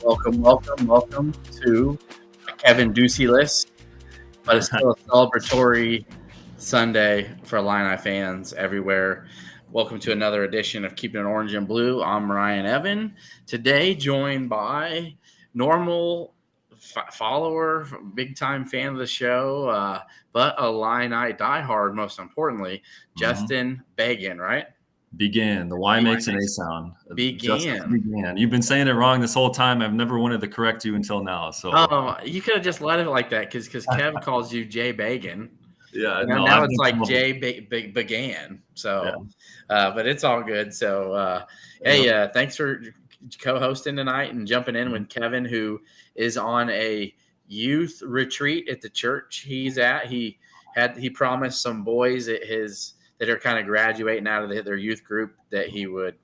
Welcome to Kevin Ducey list, but it's still a celebratory Sunday for Illini fans everywhere. Welcome to another edition of Keeping It Orange and Blue. I'm Ryan Evan. Today, joined by normal follower, big-time fan of the show, but Illini diehard, most importantly, Justin Began, right? Began. The Y makes an A sound. Began. You've been saying it wrong this whole time. I've never wanted to correct you until now. So you could have just let it like that because Kev calls you Jay Began. Yeah, now it's like Jay Began. So, but it's all good. So, hey, thanks for co-hosting tonight and jumping in with Kevin, who is on a youth retreat at the church he's at. He promised some boys at that are kind of graduating out of their youth group that he would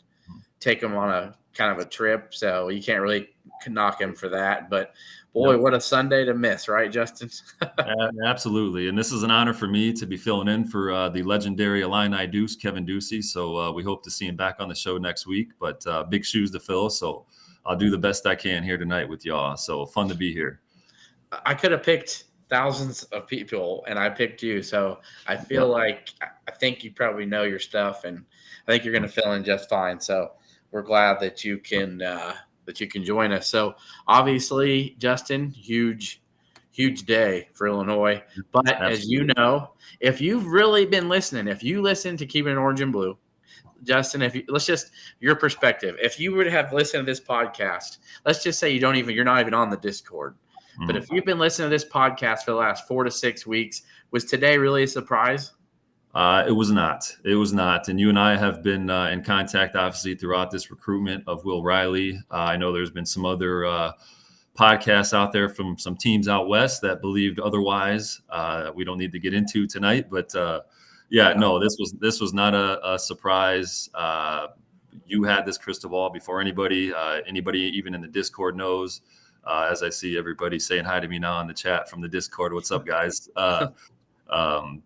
take them on a kind of a trip. So you can't really knock him for that. But boy, What a Sunday to miss, right, Justin? Absolutely. And this is an honor for me to be filling in for the legendary Illini Deuce, Kevin Ducey. So we hope to see him back on the show next week. But big shoes to fill. So I'll do the best I can here tonight with y'all. So fun to be here. I could have picked thousands of people, and I picked you. So I feel like I think you probably know your stuff, and I think you're going to fill in just fine. So we're glad that you can join us. So obviously, Justin, huge day for Illinois. But Absolutely. As you know, if you've really been listening, if you listen to Keeping It Orange and Blue, Justin, your perspective. If you would have listened to this podcast, let's just say you're not even on the Discord. But if you've been listening to this podcast for the last 4 to 6 weeks, was today really a surprise? It was not. And you and I have been in contact, obviously, throughout this recruitment of Will Riley. I know there's been some other podcasts out there from some teams out west that believed otherwise. We don't need to get into tonight. But, this was not a surprise. You had this crystal ball before anybody even in the Discord knows. As I see everybody saying hi to me now in the chat from the Discord. What's up, guys? 100%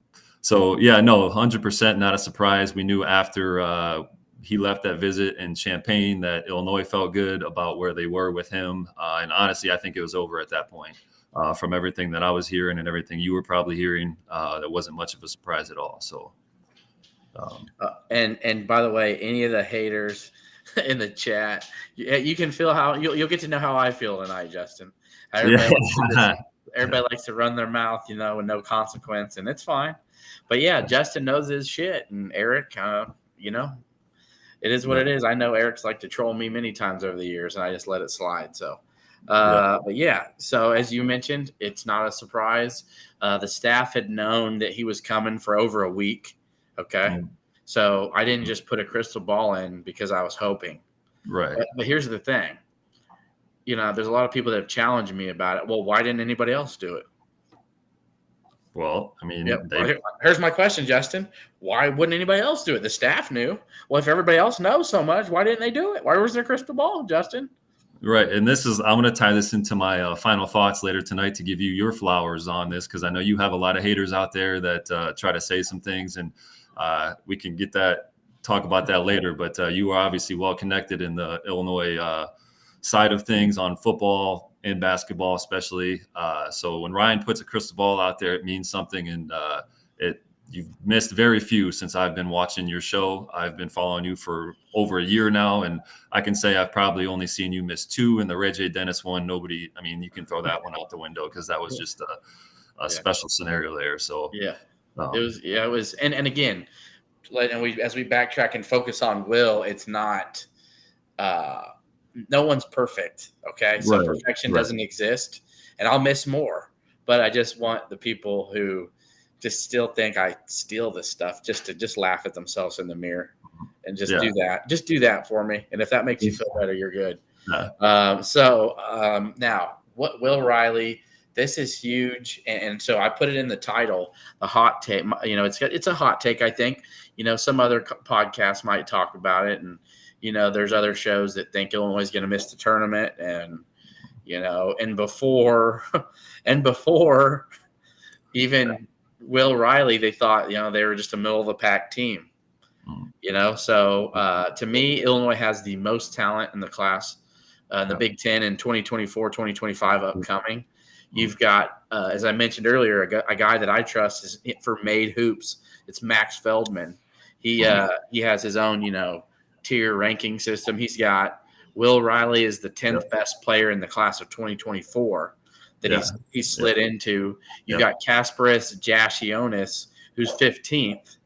not a surprise. We knew after he left that visit in Champaign that Illinois felt good about where they were with him. And honestly, I think it was over at that point. From everything that I was hearing and everything you were probably hearing, that wasn't much of a surprise at all. So, and by the way, any of the haters in the chat, you can feel how you'll get to know how I feel tonight, Justin. Everybody likes to run their mouth, with no consequence, and it's fine. But Justin knows his shit, and Eric, it is what it is. I know Eric's like to troll me many times over the years, and I just let it slide. So, So as you mentioned, it's not a surprise. The staff had known that he was coming for over a week. Okay. So I didn't just put a crystal ball in because I was hoping. Right. But here's the thing. There's a lot of people that have challenged me about it. Well, why didn't anybody else do it? Well, I mean, here's my question, Justin. Why wouldn't anybody else do it? The staff knew. Well, if everybody else knows so much, why didn't they do it? Why was there a crystal ball, Justin? Right. And I'm going to tie this into my final thoughts later tonight to give you your flowers on this, because I know you have a lot of haters out there that try to say some things, and we can talk about that later. But you are obviously well connected in the Illinois side of things on football and basketball, especially. So when Ryan puts a crystal ball out there, it means something. And you've missed very few since I've been watching your show. I've been following you for over a year now, and I can say I've probably only seen you miss 2 in the Ray J. Dennis one. You can throw that one out the window because that was just a special scenario there. So it was. And again, as we backtrack and focus on Will, it's not. No one's perfect, okay? So perfection doesn't exist, and I'll miss more. But I just want the people who just still think I steal this stuff just to laugh at themselves in the mirror and do that. Just do that for me, and if that makes you feel better, you're good. Now, what Will Riley? This is huge, and so I put it in the title, the hot take. It's a hot take. I think some other podcasts might talk about it, and there's other shows that think Illinois is going to miss the tournament, and before even Will Riley, they thought they were just a middle of the pack team. So to me, Illinois has the most talent in the class the Big Ten in 2024, 2025 upcoming. You've got, as I mentioned earlier, a guy that I trust is for made hoops. It's Max Feldman. He has his own, tier ranking system. He's got Will Riley is the 10th best player in the class of 2024 that he's slid into. You've got Kasparis Jasionis, who's 15th.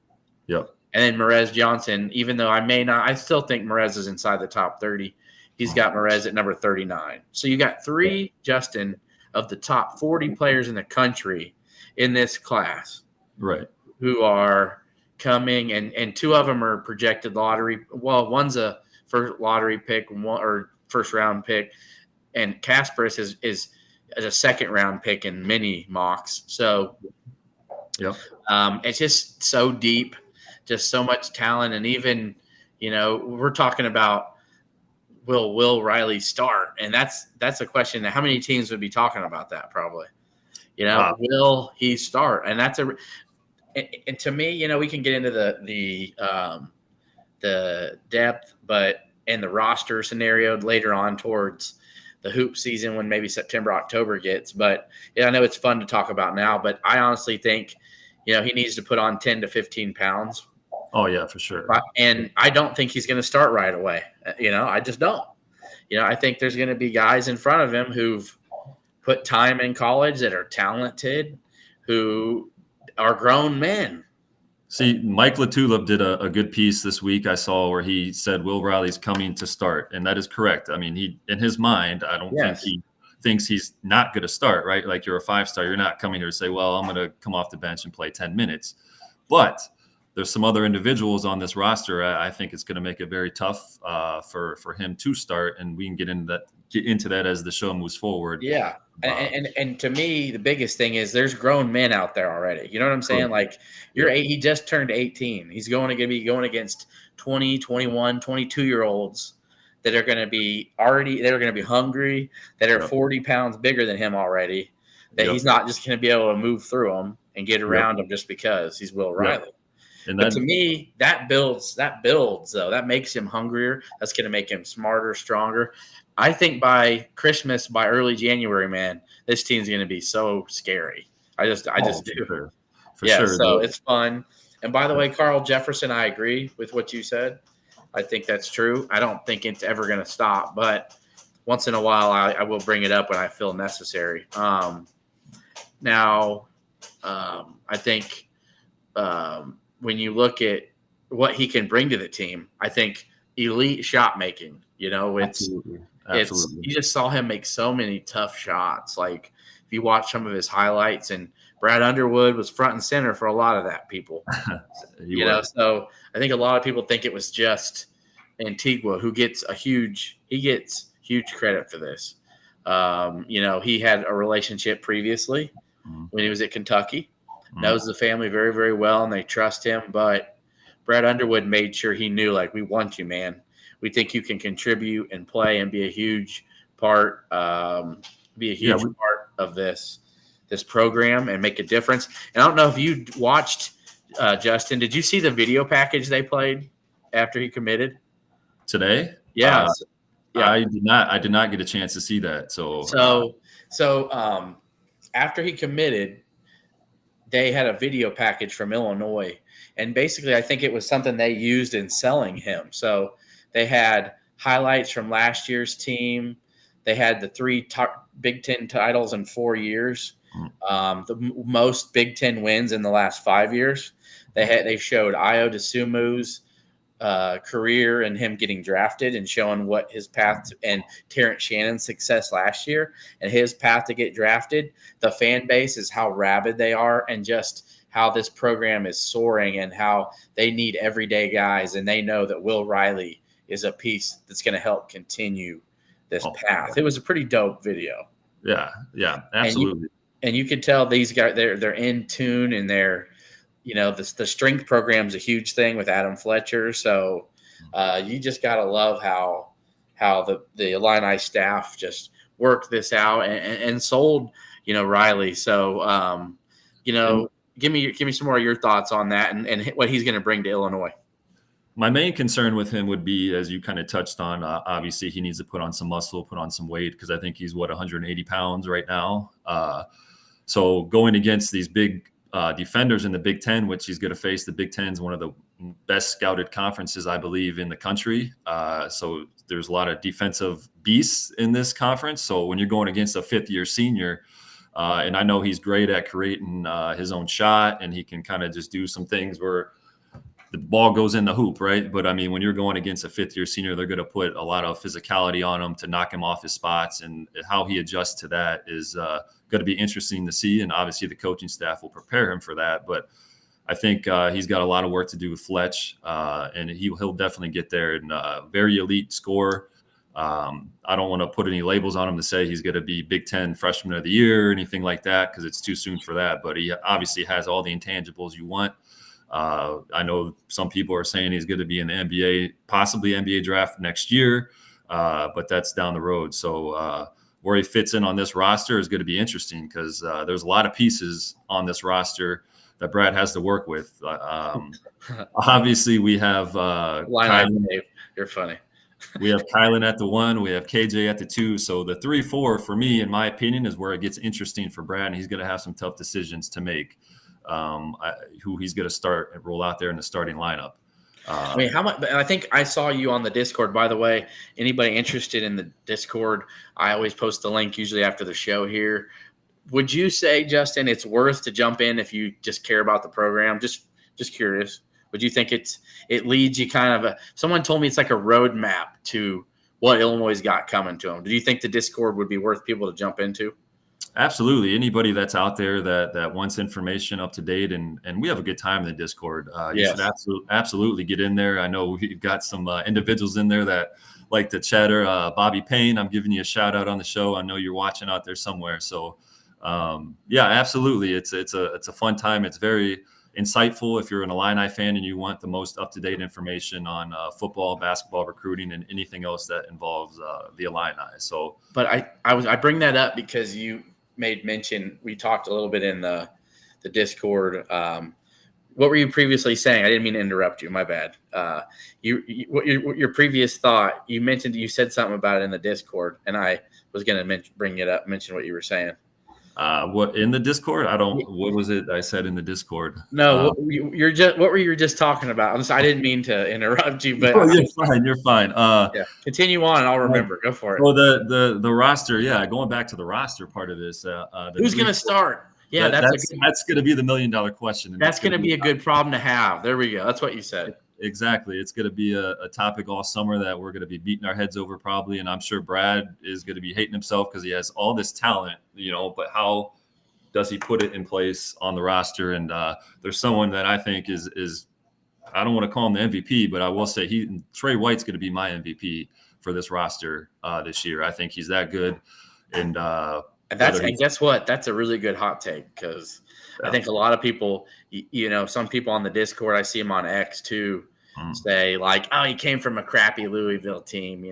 Yep. And then Merez Johnson, even though I still think Merez is inside the top 30. He's got Merez at number 39. So you got three, Justin, of the top 40 players in the country in this class. Right. Who are coming, and two of them are projected lottery. Well, one's a first lottery pick, or first round pick, and Kasparis is a second round pick in many mocks. So it's just so deep, just so much talent. And even, we're talking about will Riley start? And that's a question that how many teams would be talking about that probably, will he start? And that's and to me, we can get into the depth, but in the roster scenario later on towards the hoop season when maybe September, October gets. But I know it's fun to talk about now, but I honestly think, he needs to put on 10 to 15 pounds. Oh yeah, for sure. And I don't think he's going to start right away. I just don't. I think there's going to be guys in front of him who've put time in college that are talented, who are grown men. See, Mike LaTulip did a good piece this week I saw where he said Will Riley's coming to start, and that is correct. I mean, he in his mind, I don't think he thinks he's not going to start, right? Like you're a 5-star, you're not coming here to say, well, I'm going to come off the bench and play 10 minutes. But there's some other individuals on this roster. I think it's going to make it very tough for him to start, and we can get into that as the show moves forward. Yeah. And to me, the biggest thing is there's grown men out there already. You know what I'm saying? Like he just turned 18. He's going to be going against 20, 21, 22-year-olds that are going to be hungry, that are 40 pounds bigger than him already, that he's not just going to be able to move through them and get around them just because he's Will Riley. And but to me, that builds though. That makes him hungrier. That's going to make him smarter, stronger. I think by Christmas, by early January, man, this team's going to be so scary. I just do. For sure. So it's fun. And by the way, Carl Jefferson, I agree with what you said. I think that's true. I don't think it's ever going to stop, but once in a while, I will bring it up when I feel necessary. I think when you look at what he can bring to the team, I think elite shot making. Absolutely. You just saw him make so many tough shots. Like if you watch some of his highlights, and Brad Underwood was front and center for a lot of that. People, So I think a lot of people think it was just Antigua who gets huge credit for this. He had a relationship previously when he was at Kentucky, knows the family very, very well, and they trust him. But Brad Underwood made sure he knew, like, we want you, man. We think you can contribute and play and be a huge part, part of this program and make a difference. And I don't know if you watched, Justin, did you see the video package they played after he committed today? Yeah. I did not get a chance to see that. So after he committed, they had a video package from Illinois, and basically I think it was something they used in selling him. So they had highlights from last year's team. They had the 3 Big Ten titles in 4 years, the most Big Ten wins in the last 5 years. They showed Ayo Dosunmu's career and him getting drafted and showing what his path and Terrence Shannon's success last year and his path to get drafted. The fan base is how rabid they are, and just how this program is soaring and how they need everyday guys. And they know that Will Riley is a piece that's going to help continue this path. It was a pretty dope video. Yeah, absolutely. And you could tell these guys, they're in tune, and they're, the strength program is a huge thing with Adam Fletcher. So you just got to love how the Illini staff just worked this out and sold, Riley. So, give me some more of your thoughts on that and what he's going to bring to Illinois. My main concern with him would be, as you kind of touched on, obviously he needs to put on some muscle, put on some weight, because I think he's 180 pounds right now. So going against these big defenders in the Big Ten, which he's going to face, the Big Ten is one of the best scouted conferences, I believe, in the country. So there's a lot of defensive beasts in this conference. So when you're going against a fifth-year senior, and I know he's great at creating his own shot, and he can kind of just do some things where the ball goes in the hoop, right? But I mean, when you're going against a fifth-year senior, they're going to put a lot of physicality on him to knock him off his spots, and how he adjusts to that is going to be interesting to see. And obviously, the coaching staff will prepare him for that. But I think he's got a lot of work to do with Fletch, and he'll definitely get there. And very elite scorer. I don't want to put any labels on him to say he's going to be Big Ten Freshman of the Year or anything like that, because it's too soon for that. But he obviously has all the intangibles you want. I know some people are saying he's going to be in the NBA, possibly NBA draft next year, but that's down the road. So where he fits in on this roster is going to be interesting, because there's a lot of pieces on this roster that Brad has to work with. Obviously, we have Kylan. You're funny. We have Kylan at the 1. We have KJ at the 2. So the 3-4, for me, in my opinion, is where it gets interesting for Brad, and he's going to have some tough decisions to make. Who he's going to start and roll out there in the starting lineup. I mean, how much? I think I saw you on the Discord. By the way, anybody interested in the Discord, I always post the link usually after the show here. Would you say, Justin, it's worth to jump in if you just care about the program? Just curious. Would you think it leads you kind of someone told me it's like a roadmap to what Illinois got coming to them. Do you think the Discord would be worth people to jump into? Absolutely. Anybody that's out there that wants information up to date, and we have a good time in the Discord. You should absolutely get in there. I know we've got some individuals in there that like to chatter. Bobby Payne, I'm giving you a shout out on the show. I know you're watching out there somewhere. So yeah, absolutely. It's a fun time. It's very insightful if you're an Illini fan and you want the most up-to-date information on football, basketball, recruiting, and anything else that involves the Illini. So, but I bring that up because you made mention, we talked a little bit in the Discord. What were you previously saying? I didn't mean to interrupt you. My bad. What your previous thought, you said something about it in the Discord, and I was going to mention what you were saying. What in the Discord? What was it I said in the Discord? No, what were you just talking about? I didn't mean to interrupt you, but you're fine. Yeah. Continue on, and I'll remember. Go for it. Well, the roster, yeah. Going back to the roster part of this, who's going to start? Yeah, that's going to be the $1 million question. That's going to be a good problem to have. There we go. That's what you said. Exactly. It's going to be a topic all summer that we're going to be beating our heads over probably. And I'm sure Brad is going to be hating himself because he has all this talent, but how does he put it in place on the roster? And there's someone that I think is I don't want to call him the MVP, but I will say Trey White's going to be my MVP for this roster this year. I think he's that good. And guess what? That's a really good hot take, because I think a lot of people, some people on the Discord, I see him on X too, say like, oh, he came from a crappy Louisville team,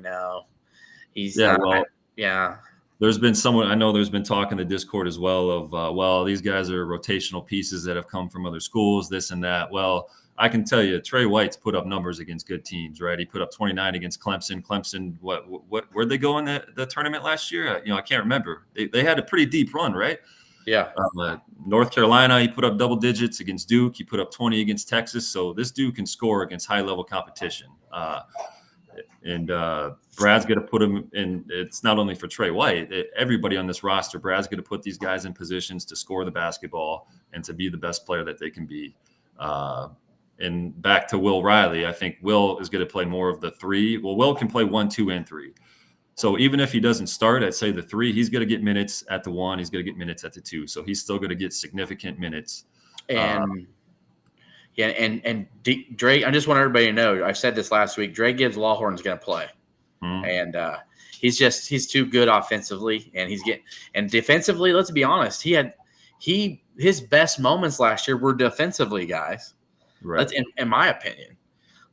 He's There's been someone, I know there's been talk in the Discord as well of, these guys are rotational pieces that have come from other schools, this and that. Well, I can tell you, Trey White's put up numbers against good teams, right? He put up 29 against Clemson. Clemson, where'd they go in the tournament last year? I can't remember. They had a pretty deep run, right? Yeah. North Carolina, he put up double digits against Duke. He put up 20 against Texas. So this dude can score against high-level competition. And Brad's going to put him in. It's not only for Trey White. Everybody on this roster, Brad's going to put these guys in positions to score the basketball and to be the best player that they can be. And back to Will Riley, I think Will is going to play more of the 3. Well, Will can play 1, 2, and 3. So even if he doesn't start at, say, the 3, he's going to get minutes at the 1. He's going to get minutes at the 2. So he's still going to get significant minutes. And Dre, I just want everybody to know, I said this last week, Dre Gibbs Lawhorn's going to play. And he's too good offensively, and defensively, let's be honest, his best moments last year were defensively, guys. Right. That's in my opinion.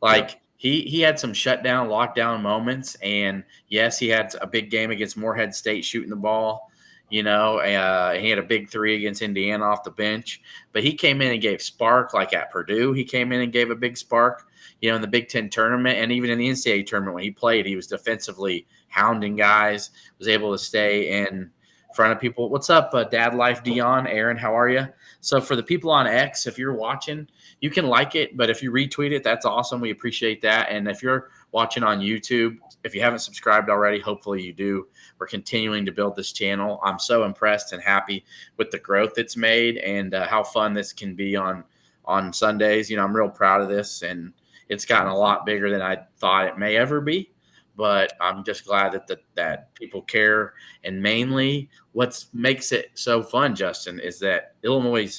Like, He had some shutdown, lockdown moments, and yes, he had a big game against Morehead State shooting the ball. He had a big three against Indiana off the bench, but he came in and gave spark. Like at Purdue, he came in and gave a big spark, in the Big Ten tournament, and even in the NCAA tournament when he played, he was defensively hounding guys, was able to stay in front of people. What's up, Dad Life Dion? Aaron, how are you? So for the people on X, if you're watching, you can like it, but if you retweet it, that's awesome. We appreciate that. And if you're watching on YouTube, if you haven't subscribed already, hopefully you do. We're continuing to build this channel. I'm so impressed and happy with the growth it's made and how fun this can be on Sundays. I'm real proud of this, and it's gotten a lot bigger than I thought it may ever be. But I'm just glad that people care. And mainly what makes it so fun, Justin, is that Illinois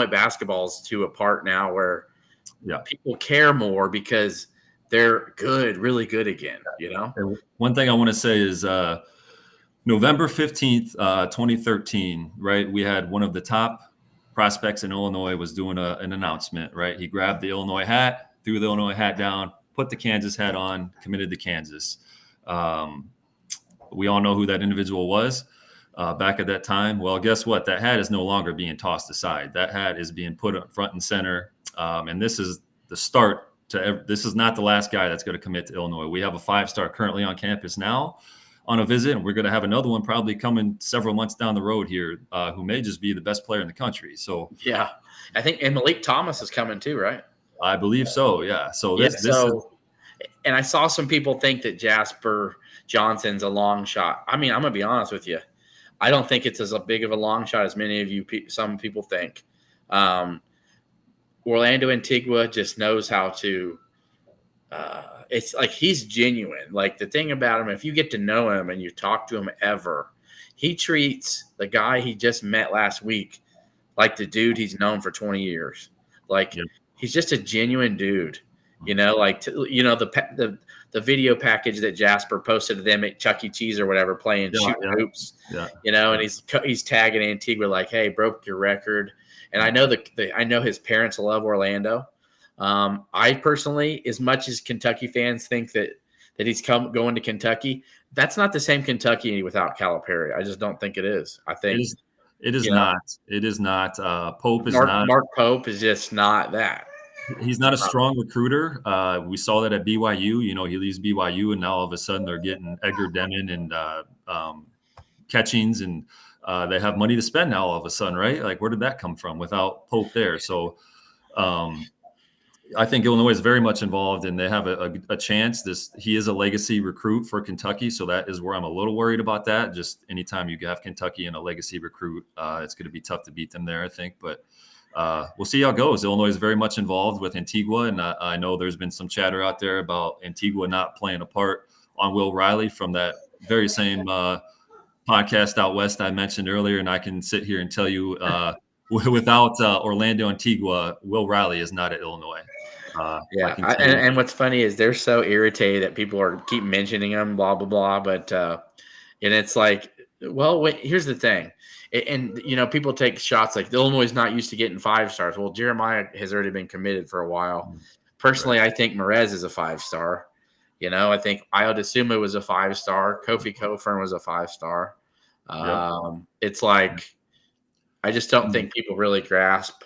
basketball is to a part now where people care more because they're good, really good again, And one thing I want to say is November 15th, 2013, right? We had one of the top prospects in Illinois was doing an announcement, right? He grabbed the Illinois hat, threw the Illinois hat down, put the Kansas hat on, committed to Kansas. We all know who that individual was back at that time. Well, guess what? That hat is no longer being tossed aside. That hat is being put up front and center. And this is the start this is not the last guy that's going to commit to Illinois. We have a 5-star currently on campus now on a visit, and we're going to have another one probably coming several months down the road here who may just be the best player in the country. So yeah, I think, and Malik Thomas is coming too, right? I believe so. Yeah. So and I saw some people think that Jasper Johnson's a long shot. I mean, I'm going to be honest with you. I don't think it's as big of a long shot as many of you, some people think. Orlando Antigua just knows how to it's like he's genuine. Like the thing about him, if you get to know him and you talk to him ever, he treats the guy he just met last week like the dude he's known for 20 years. Like he's just a genuine dude. The video package that Jasper posted to them at Chuck E. Cheese or whatever playing shooting hoops. And he's tagging Antigua like, hey, broke your record. And I know I know his parents love Orlando. I personally, as much as Kentucky fans think that he's going to Kentucky, that's not the same Kentucky without Calipari. I just don't think it is. I think it is not. It is not. Pope is not. Mark Pope is just not that. He's not a strong recruiter. We saw that at BYU. He leaves BYU, and now all of a sudden they're getting Edgar Denman and Catchings, and they have money to spend now all of a sudden, right? Like, where did that come from without Pope there? So I think Illinois is very much involved, and they have a chance. He is a legacy recruit for Kentucky, so that is where I'm a little worried about that. Just anytime you have Kentucky and a legacy recruit, it's going to be tough to beat them there, I think. But we'll see how it goes. Illinois is very much involved with Antigua, and I know there's been some chatter out there about Antigua not playing a part on Will Riley from that very same podcast out west I mentioned earlier, and I can sit here and tell you without Orlando Antigua, Will Riley is not at Illinois. And what's funny is they're so irritated that people keep mentioning him, blah blah blah. But and it's like, well, here's the thing, and people take shots like Illinois is not used to getting 5-stars. Well, Jeremiah has already been committed for a while. Personally, I think Merez is a 5-star. I think Io DeSumo was a 5-star. Kofi Kofern was a 5-star. It's like, I just don't think people really grasp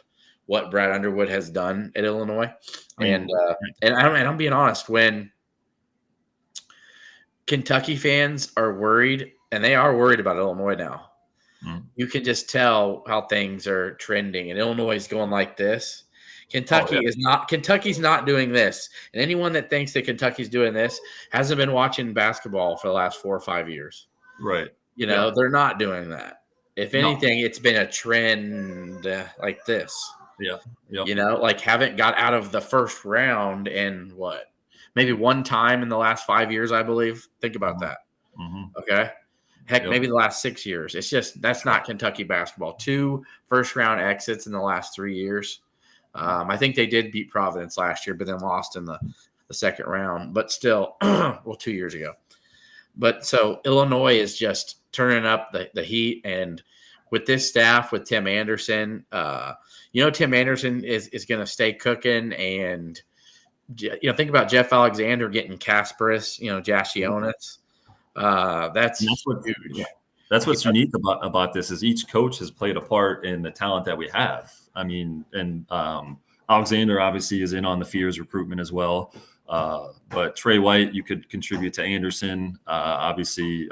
what Brad Underwood has done at Illinois. And I'm being honest, when Kentucky fans are worried, and they are worried about Illinois now, you can just tell how things are trending. And Illinois is going like this. Kentucky's not doing this. And anyone that thinks that Kentucky's doing this hasn't been watching basketball for the last 4 or 5 years. Right. They're not doing that. If anything, it's been a trend like this. Yeah. Like haven't got out of the first round in maybe one time in the last 5 years, I believe. Think about that. Okay. Heck, maybe the last 6 years. It's just, that's not Kentucky basketball. 2 first-round exits in the last 3 years. I think they did beat Providence last year, but then lost in the second round. But still, 2 years ago. But so Illinois is just turning up the heat. And with this staff, with Tim Anderson, Tim Anderson is going to stay cooking. And, think about Jeff Alexander getting Kasparis, Jassionis. That's huge. That's what's unique about this is each coach has played a part in the talent that we have. I mean, and Alexander obviously is in on the Fears recruitment as well. But Trey White, you could contribute to Anderson, obviously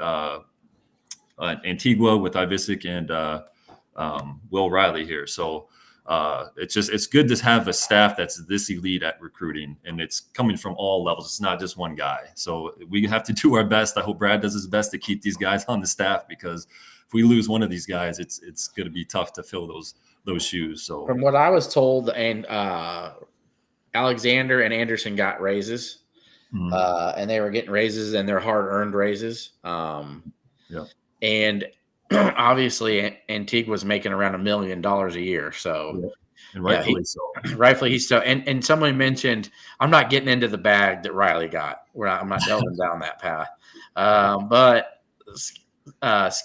Antigua with Ivisic and Will Riley here. So it's good to have a staff that's this elite at recruiting, and it's coming from all levels. It's not just one guy. So we have to do our best. I hope Brad does his best to keep these guys on the staff, because if we lose one of these guys, it's going to be tough to fill those shoes. So from what I was told, and Alexander and Anderson got raises, and they were getting raises, and they're hard-earned raises. And obviously, Antigua was making around $1 million a year. So, and rightfully so. Rightfully he's so. And someone mentioned, I'm not getting into the bag that Riley got. I'm not delving down that path. But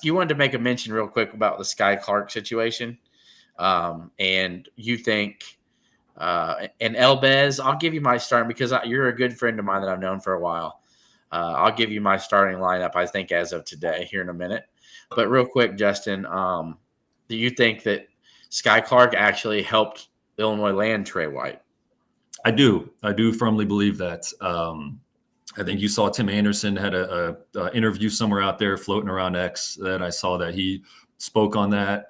you wanted to make a mention real quick about the Sky Clark situation. And you think, and Elbez, I'll give you my starting, because you're a good friend of mine that I've known for a while. I'll give you my starting lineup, I think, as of today, here in a minute. But real quick, Justin, do you think that Sky Clark actually helped Illinois land Trey White? I do firmly believe that. I think you saw Tim Anderson had a interview somewhere out there floating around X that I saw that he spoke on that.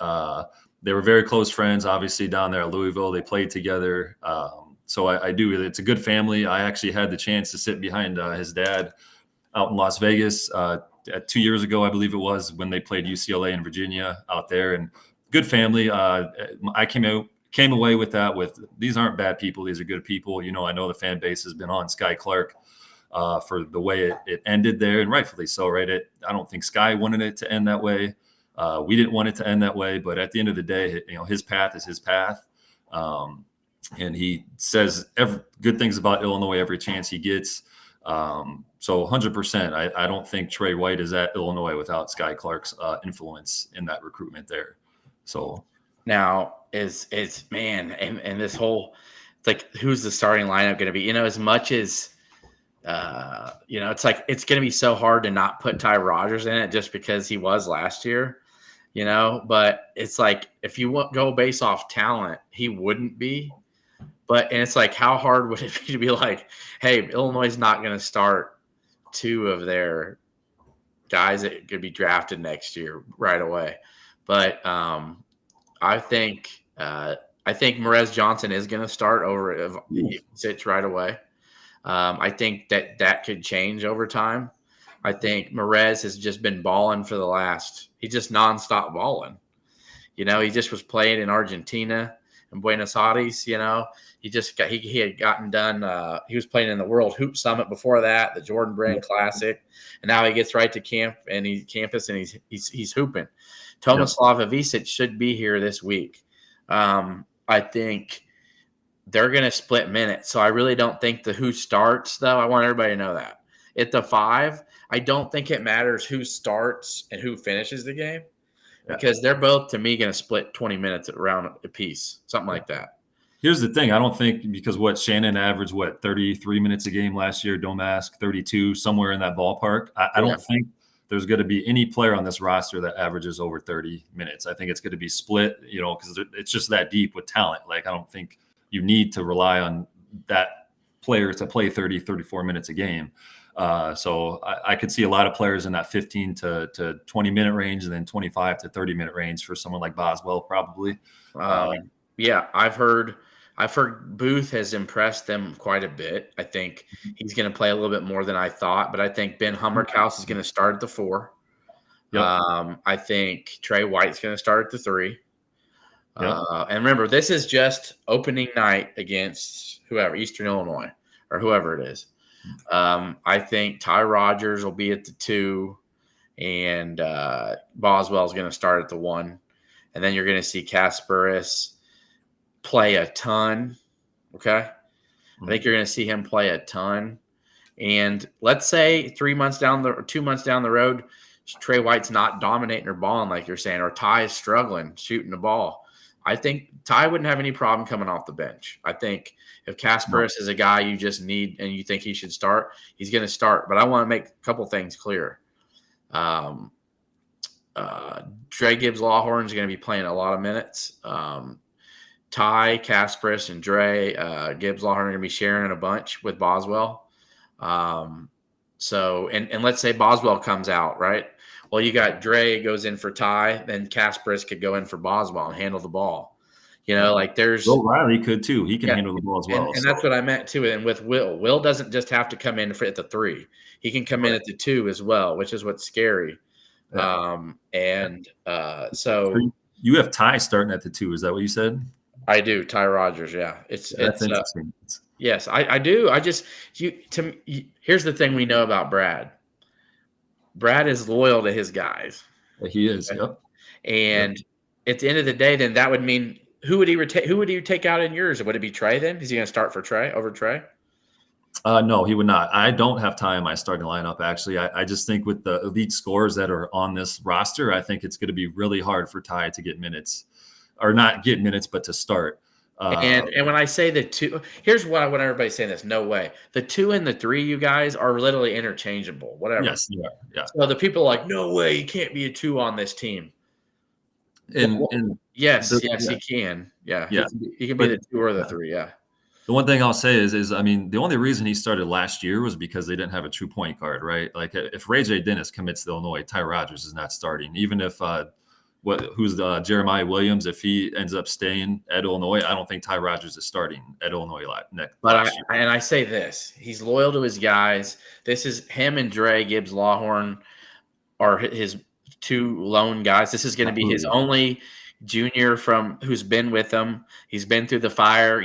They were very close friends, obviously, down there at Louisville. They played together. So I do. It's a good family. I actually had the chance to sit behind his dad out in Las Vegas 2 years ago, I believe it was, when they played UCLA and Virginia out there. And good family. I came away with that with, these aren't bad people. These are good people. I know the fan base has been on Sky Clark for the way it ended there, and rightfully so, right? I don't think Sky wanted it to end that way. We didn't want it to end that way, but at the end of the day, his path is his path. And he says good things about Illinois every chance he gets. So 100%, I don't think Trey White is at Illinois without Sky Clark's influence in that recruitment there. So now is man, and this whole, it's like, who's the starting lineup going to be? As much as it's like, it's going to be so hard to not put Ty Rogers in it just because he was last year. But it's like, if you go based off talent, he wouldn't be. And it's like, how hard would it be to be like, hey, Illinois is not going to start two of their guys that could be drafted next year right away. But I think Merez Johnson is going to start over Sitch right away. I think that could change over time. I think Merez has just been balling he's just nonstop balling. He just was playing in Argentina and Buenos Aires. He had gotten done. He was playing in the World Hoop Summit before that, the Jordan Brand Classic, and now he gets right to campus and he's hooping. Tomislav Ivisic should be here this week. I think they're going to split minutes, so I really don't think who starts, though. I want everybody to know that at the 5, I don't think it matters who starts and who finishes the game, because they're both, to me, going to split 20 minutes around a piece, something like that. Here's the thing. I don't think, because Shannon averaged, 33 minutes a game last year, Domask 32, somewhere in that ballpark. I don't think there's going to be any player on this roster that averages over 30 minutes. I think it's going to be split, because it's just that deep with talent. Like, I don't think you need to rely on that player to play 30, 34 minutes a game. So I could see a lot of players in that 15 to 20 minute range, and then 25 to 30 minute range for someone like Boswell, probably. I've heard Booth has impressed them quite a bit. I think he's going to play a little bit more than I thought, but I think Ben Hummerkaus is going to start at the 4. Yep. I think Trey White's going to start at the 3. Yep. And remember, this is just opening night against whoever, Eastern Illinois or whoever it is. I think Ty Rogers will be at the 2, and Boswell is going to start at the 1. And then you're going to see Kasparis play a ton. Okay. I think you're going to see him play a ton. And let's say 2 months down the road, Trey White's not dominating or balling like you're saying, or Ty is struggling shooting the ball. I think Ty wouldn't have any problem coming off the bench. I think if Kasparis is a guy you just need and you think he should start, he's going to start. But I want to make a couple things clear. Dre Gibbs Lawhorn is going to be playing a lot of minutes. Ty, Kasparis, and Dre Gibbs Lawhorn are going to be sharing a bunch with Boswell. So let's say Boswell comes out, right? Well, you got Dre goes in for Ty, then Kasparis could go in for Boswell and handle the ball. Like there's Will Riley could too. He can handle the ball as well. And that's what I meant too. And with Will doesn't just have to come in at the 3. He can come in at the 2 as well, which is what's scary. So you have Ty starting at the 2. Is that what you said? I do. Ty Rogers. Yeah. That's interesting. Yes, I do. Here's the thing we know about Brad. Brad is loyal to his guys. He is. Yep. And at the end of the day, then that would mean who would he take out in yours? Would it be Trey then? Is he going to start for Trey over Trey? No, he would not. I don't have Ty in my starting lineup, actually. I just think with the elite scorers that are on this roster, I think it's going to be really hard for Ty to get minutes. Or not get minutes, but to start. And when I say the 2, here's what I want everybody saying this. No way. The 2 and the 3, you guys, are literally interchangeable. Whatever. Yes, yeah. So the people are like, no way, you can't be a 2 on this team. Yes, he can. Yeah. He can be the 2 or the 3, yeah. The one thing I'll say is, I mean, the only reason he started last year was because they didn't have a true point guard, right? Like if Ray J. Dennis commits to Illinois, Ty Rogers is not starting. Even if Jeremiah Williams, if he ends up staying at Illinois, I don't think Ty Rogers is starting at Illinois next. But I say this: he's loyal to his guys. This is him and Dre Gibbs Lawhorn are his 2 lone guys. This is going to be his only junior who's been with him. He's been through the fire.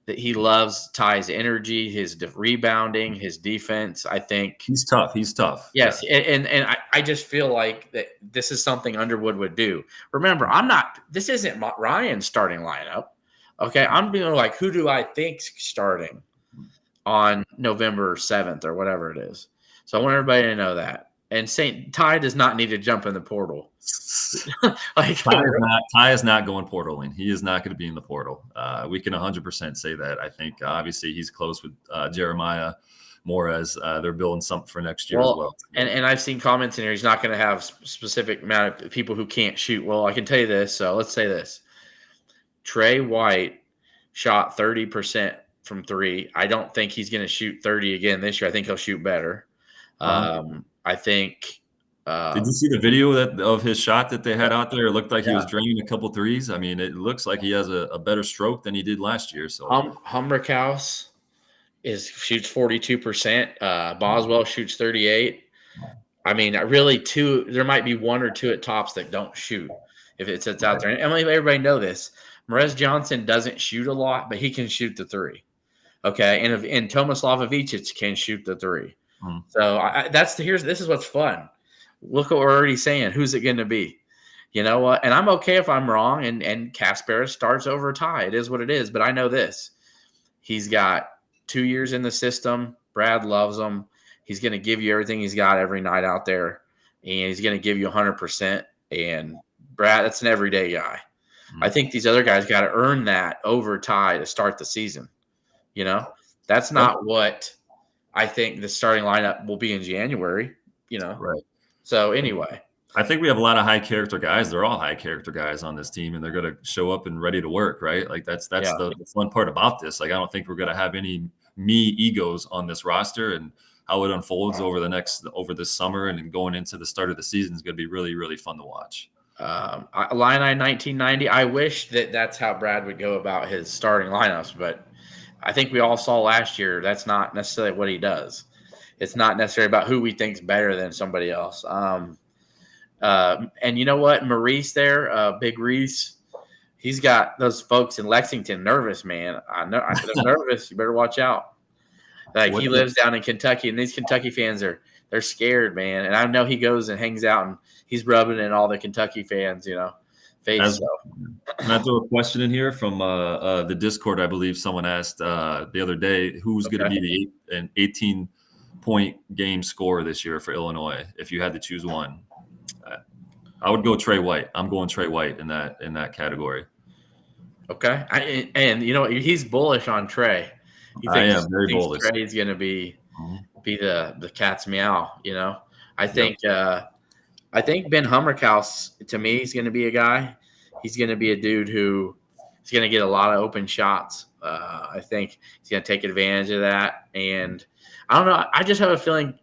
That he loves Ty's energy, his rebounding, his defense. I think he's tough. Yes, yeah. And I just feel like that this is something Underwood would do. Remember, this isn't Ryan's starting lineup. Okay, I'm being like, who do I think's starting on November 7th or whatever it is? So I want everybody to know that. And Ty does not need to jump in the portal. Ty is not going portaling. He is not going to be in the portal. We can 100% say that. I think obviously he's close with Jeremiah more as they're building something for next year as well. And I've seen comments in here. He's not going to have specific amount of people who can't shoot. Well, I can tell you this. So let's say this: Trey White shot 30% from 3. I don't think he's going to shoot 30 again this year. I think he'll shoot better. I think. Did you see the video of his shot that they had out there? It looked like he was draining a couple threes. I mean, it looks like he has a better stroke than he did last year. So Humberkaus shoots 42%. Boswell shoots 38%. I mean, really, there might be 1 or 2 at tops that don't shoot if it sits out there. And everybody know this. Merez Johnson doesn't shoot a lot, but he can shoot the 3. Okay, and Tomislav Ivicic can shoot the 3. So this is what's fun. Look what we're already saying. Who's it going to be? You know what? And I'm okay if I'm wrong and Kasparis starts over Ty. It is what it is. But I know this. He's got 2 years in the system. Brad loves him. He's going to give you everything he's got every night out there. And he's going to give you 100%. And Brad, that's an everyday guy. I think these other guys got to earn that over Ty to start the season. That's not what I think the starting lineup will be in January. Right. So anyway, I think we have a lot of high character guys. They're all high character guys on this team, and they're going to show up and ready to work, right? Like that's the fun part about this. Like I don't think we're going to have any me egos on this roster, and how it unfolds over this summer and going into the start of the season is going to be really, really fun to watch. Illini 1990. I wish that's how Brad would go about his starting lineups, but I think we all saw last year that's not necessarily what he does. It's not necessarily about who we think's better than somebody else. And you know what? Maurice there, Big Reese, he's got those folks in Lexington nervous, man. I know they're nervous. You better watch out. Like he lives down in Kentucky, and these Kentucky fans they're scared, man. And I know he goes and hangs out, and he's rubbing in all the Kentucky fans, face. Can I throw a question in here from the Discord? I believe someone asked the other day who's going to be an 18-point game scorer this year for Illinois if you had to choose one. I would go Trey White. I'm going Trey White in that category. Okay, and he's bullish on Trey. I am very bullish. Trey's going to be the cat's meow. I think I think Ben Hummerkaus, to me, is going to be a guy. He's going to be a dude who is going to get a lot of open shots. I think he's going to take advantage of that. And I don't know. I just have a feeling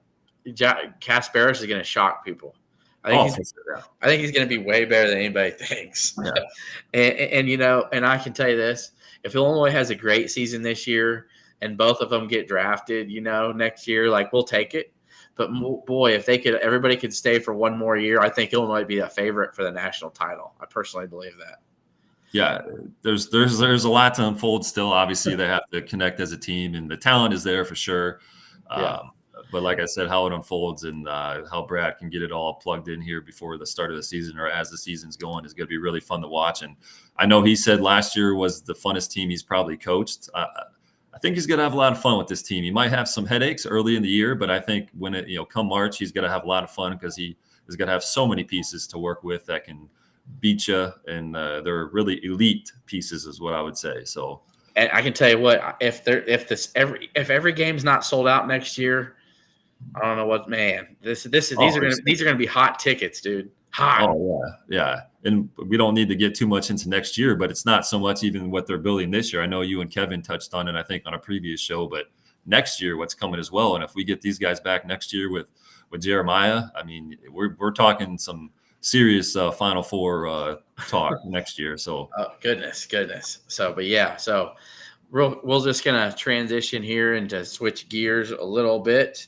Kasparis is going to shock people. I think he's going to be way better than anybody thinks. Yeah. and I can tell you this: if Illinois has a great season this year and both of them get drafted, next year, like, we'll take it. But boy, if everybody could stay for one more year, I think Illinois would be a favorite for the national title. I personally believe that. Yeah, there's a lot to unfold still. Obviously, they have to connect as a team, and the talent is there for sure. But like I said, how it unfolds and how Brad can get it all plugged in here before the start of the season or as the season's going is going to be really fun to watch. And I know he said last year was the funnest team he's probably coached. I think he's going to have a lot of fun with this team. He might have some headaches early in the year, but I think when come March, he's going to have a lot of fun because he is going to have so many pieces to work with that can beat you, and they're really elite pieces, is what I would say. So, and I can tell you what, if every game's not sold out next year, I don't know what, man. These are gonna be hot tickets, dude. Hot. Oh yeah. And we don't need to get too much into next year, but it's not so much even what they're building this year. I know you and Kevin touched on it, I think, on a previous show, but next year, what's coming as well. And if we get these guys back next year with Jeremiah, I mean, we're talking some serious Final Four talk next year. So, oh, goodness. So, but yeah, so we're just gonna transition here and to switch gears a little bit.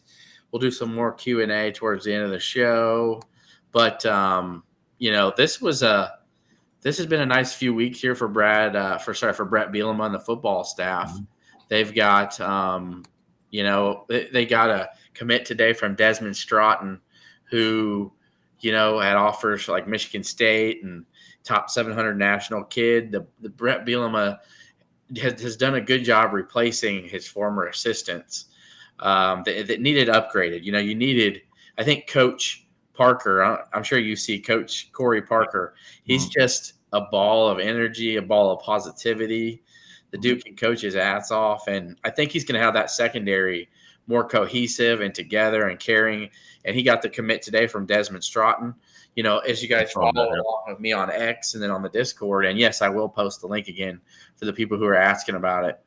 We'll do some more Q&A towards the end of the show, but this has been a nice few weeks here for Brett Bielema on the football staff. Mm-hmm. They've got they got a commit today from Desmond Stratton, who had offers like Michigan State and top 700 national kid. The Brett Bielema has done a good job replacing his former assistants that needed upgraded. You needed, I think, Coach Parker. I'm sure you see Coach Corey Parker. He's just a ball of energy, a ball of positivity. The dude can coach his ass off, and I think he's going to have that secondary more cohesive and together and caring. And he got the commit today from Desmond Stratton. As you guys follow along with me on X and then on the Discord, and yes, I will post the link again for the people who are asking about it.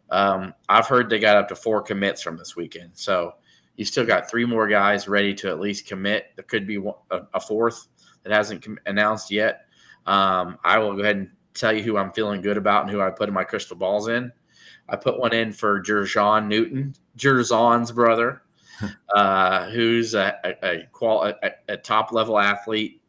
I've heard they got up to 4 commits from this weekend. So you still got 3 more guys ready to at least commit. There could be a 4th that hasn't announced yet. I will go ahead and tell you who I'm feeling good about and who I put in my crystal balls in. I put one in for Jer'Zhan Newton, Jerzon's brother, who's a top-level athlete.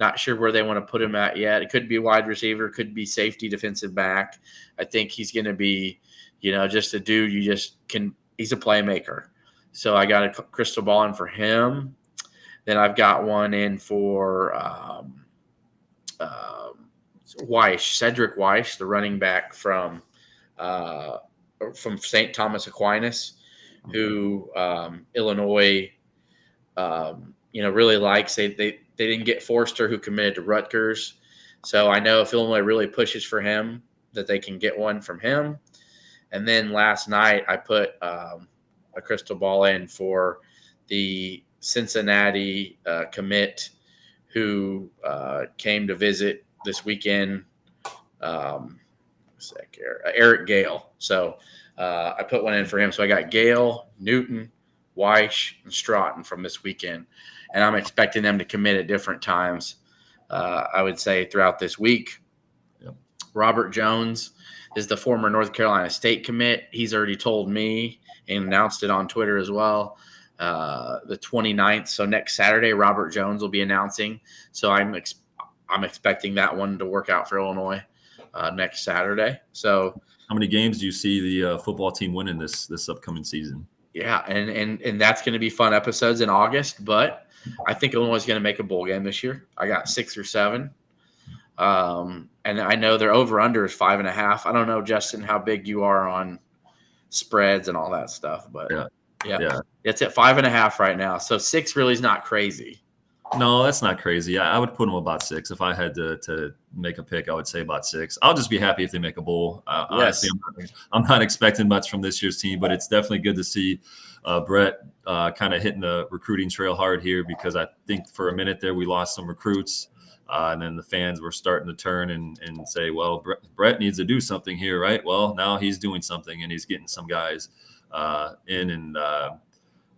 Not sure where they want to put him at yet. It could be wide receiver, could be safety, defensive back. I think he's going to be, just a dude he's a playmaker. So I got a crystal ball in for him. Then I've got one in for Cedric Weiss, the running back from St. Thomas Aquinas, who Illinois, really likes. They didn't get Forster, who committed to Rutgers. So I know if Illinois really pushes for him, that they can get one from him. And then last night I put a crystal ball in for the Cincinnati commit who came to visit this weekend, Eric Gale. So I put one in for him. So I got Gale, Newton, Weiss, and Stratton from this weekend. And I'm expecting them to commit at different times, I would say, throughout this week. Yep. Robert Jones is the former North Carolina State commit. He's already told me and announced it on Twitter as well. The 29th, so next Saturday, Robert Jones will be announcing. So I'm expecting that one to work out for Illinois next Saturday. So how many games do you see the football team winning this upcoming season? Yeah, and that's going to be fun episodes in August, but I think Illinois is going to make a bowl game this year. I got 6 or 7. And I know their over-under is 5.5. I don't know, Justin, how big you are on spreads and all that stuff, but yeah. It's at 5.5 right now. So 6 really is not crazy. No, that's not crazy. I would put them about 6. If I had to make a pick, I would say about 6. I'll just be happy if they make a bowl. Honestly, Yes. I'm not expecting much from this year's team, but it's definitely good to see Brett kind of hitting the recruiting trail hard here, because I think for a minute there we lost some recruits. And then the fans were starting to turn and say, well, Brett needs to do something here, right? Well, now he's doing something, and he's getting some guys in, and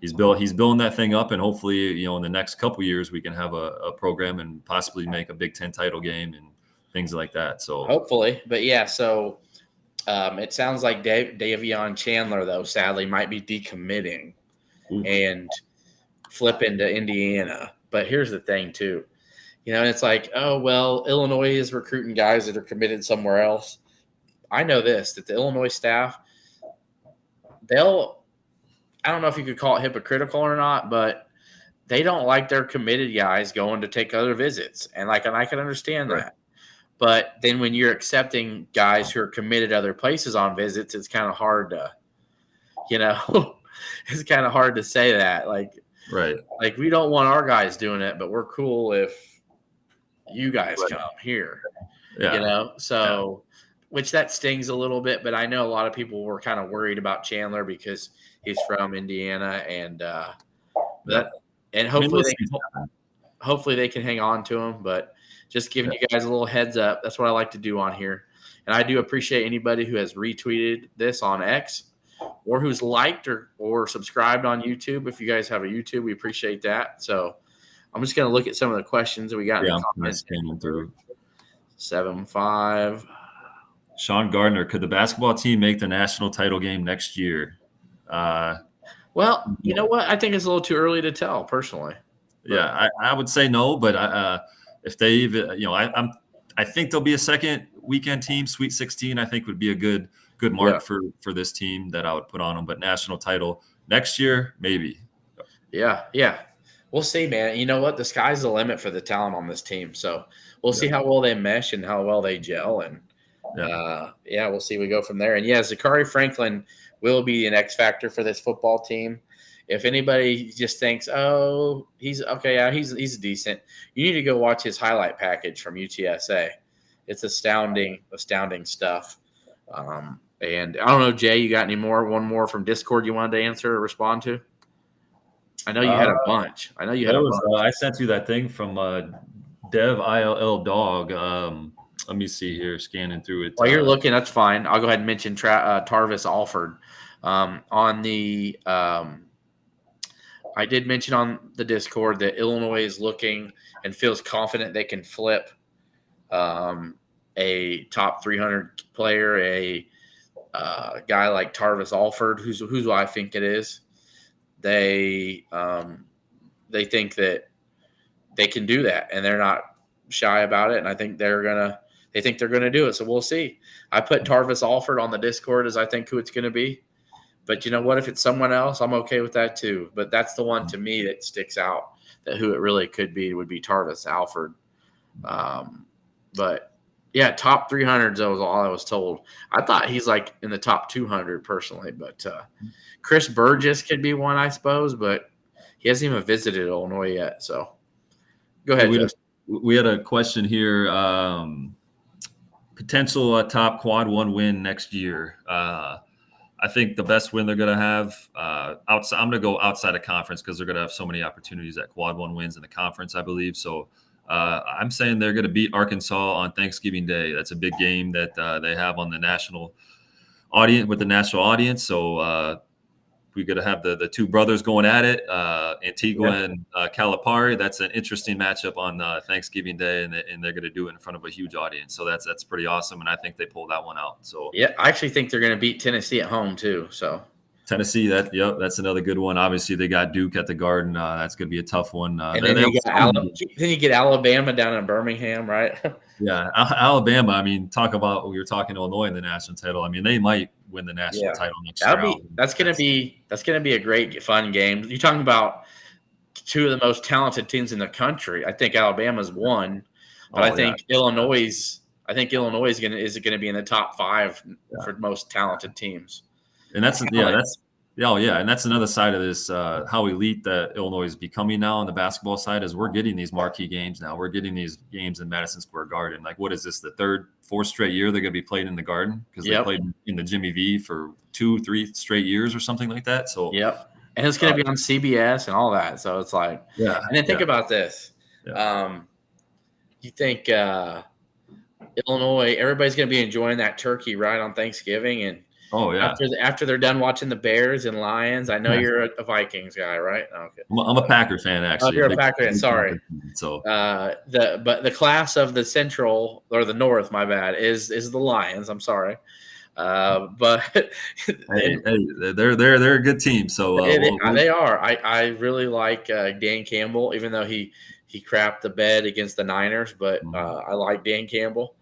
he's building that thing up, and hopefully, in the next couple of years we can have a program and possibly make a Big Ten title game and things like that. So hopefully, but yeah, so it sounds like Davion Chandler, though, sadly might be decommitting and flipping to Indiana. But here's the thing too, and it's like, oh well, Illinois is recruiting guys that are committed somewhere else. I know this, that the Illinois staff, I don't know if you could call it hypocritical or not, but they don't like their committed guys going to take other visits. And I can understand that. But then when you're accepting guys who are committed other places on visits, it's kind of hard to, it's kind of hard to say that. Right. Like we don't want our guys doing it, but we're cool if you guys come here, So, which that stings a little bit, but I know a lot of people were kind of worried about Chandler because he's from Indiana, and hopefully they can hang on to him. But just giving you guys a little heads up, that's what I like to do on here. And I do appreciate anybody who has retweeted this on X or who's liked or subscribed on YouTube. If you guys have a YouTube, we appreciate that. So I'm just going to look at some of the questions that we got in the comments. 7-5. Sean Gardner, could the basketball team make the national title game next year? Well, you know what? I think it's a little too early to tell, personally. Yeah, I would say no, but if they even, I think there'll be a second weekend team. Sweet 16, I think, would be a good mark for this team that I would put on them. But national title next year, maybe. Yeah. We'll see, man. You know what? The sky's the limit for the talent on this team. So we'll see how well they mesh and how well they gel. And we'll see. We go from there. And Zachary Franklin will be an X factor for this football team. If anybody just thinks, oh, he's okay, he's decent, you need to go watch his highlight package from UTSA. It's astounding stuff. And I don't know, Jay, you got any more? One more from Discord you wanted to answer or respond to? I know you had a bunch. I sent you that thing from Dev ILL Dog. Let me see here, scanning through it. While you're looking, that's fine. I'll go ahead and mention Tarvis Alford. On the I did mention on the Discord that Illinois is looking and feels confident they can flip a top 300 player, a guy like Tarvis Alford, who's who I think it is. They think that they can do that, and they're not shy about it. And I think they think they're gonna do it. So we'll see. I put Tarvis Alford on the Discord as I think who it's gonna be. But you know what? If it's someone else, I'm okay with that too. But that's the one to me that sticks out, that who it really could be would be Tarvis Alford. But yeah, top 300s, that was all I was told. I thought he's like in the top 200 personally. But Chris Burgess could be one, I suppose. But he hasn't even visited Illinois yet. So go ahead. We had a question here. Potential top quad 1 win next year. I think the best win they're going to have outside. I'm going to go outside of conference because they're going to have so many opportunities at quad 1 wins in the conference, I believe. So I'm saying they're going to beat Arkansas on Thanksgiving Day. That's a big game that they have on the national audience with the national audience. So we're going to have the two brothers going at it, Antigua and Calipari. That's an interesting matchup on Thanksgiving Day, and they're going to do it in front of a huge audience. So that's pretty awesome, and I think they pulled that one out. So yeah, I actually think they're going to beat Tennessee at home too. So Tennessee, that's another good one. Obviously, they got Duke at the Garden. That's going to be a tough one. And then you get Alabama down in Birmingham, right? Yeah, Alabama. I mean, talk about we were talking Illinois in the national title. I mean, they might win the national title next year. That's gonna be a great fun game. You're talking about two of the most talented teams in the country. I think Alabama's one, but I think Illinois is gonna be in the top 5 for most talented teams. And that's Yeah, oh, yeah, and that's another side of this. How elite that Illinois is becoming now on the basketball side is we're getting these marquee games now. We're getting these games in Madison Square Garden. Like, what is this? The third, fourth straight year they're going to be played in the Garden because they Yep. played in the Jimmy V for 2, 3 straight years or something like that. So, Yep. And it's going to be on CBS and all that. So it's like, yeah, and then think yeah, about this. yeah. You think Illinois, everybody's going to be enjoying that turkey right on Thanksgiving, and Oh yeah. after they're done watching the Bears and Lions, I know Yeah. you're a Vikings guy, right? Okay. I'm a Packer fan Oh, actually. you're a Packer fan. Big Sorry. Packer fan, so The class of the Central or the North, my bad, is the Lions. I'm sorry, but hey, they're a good team. So they are. I really like Dan Campbell, even though he crapped the bed against the Niners, but I like Dan Campbell.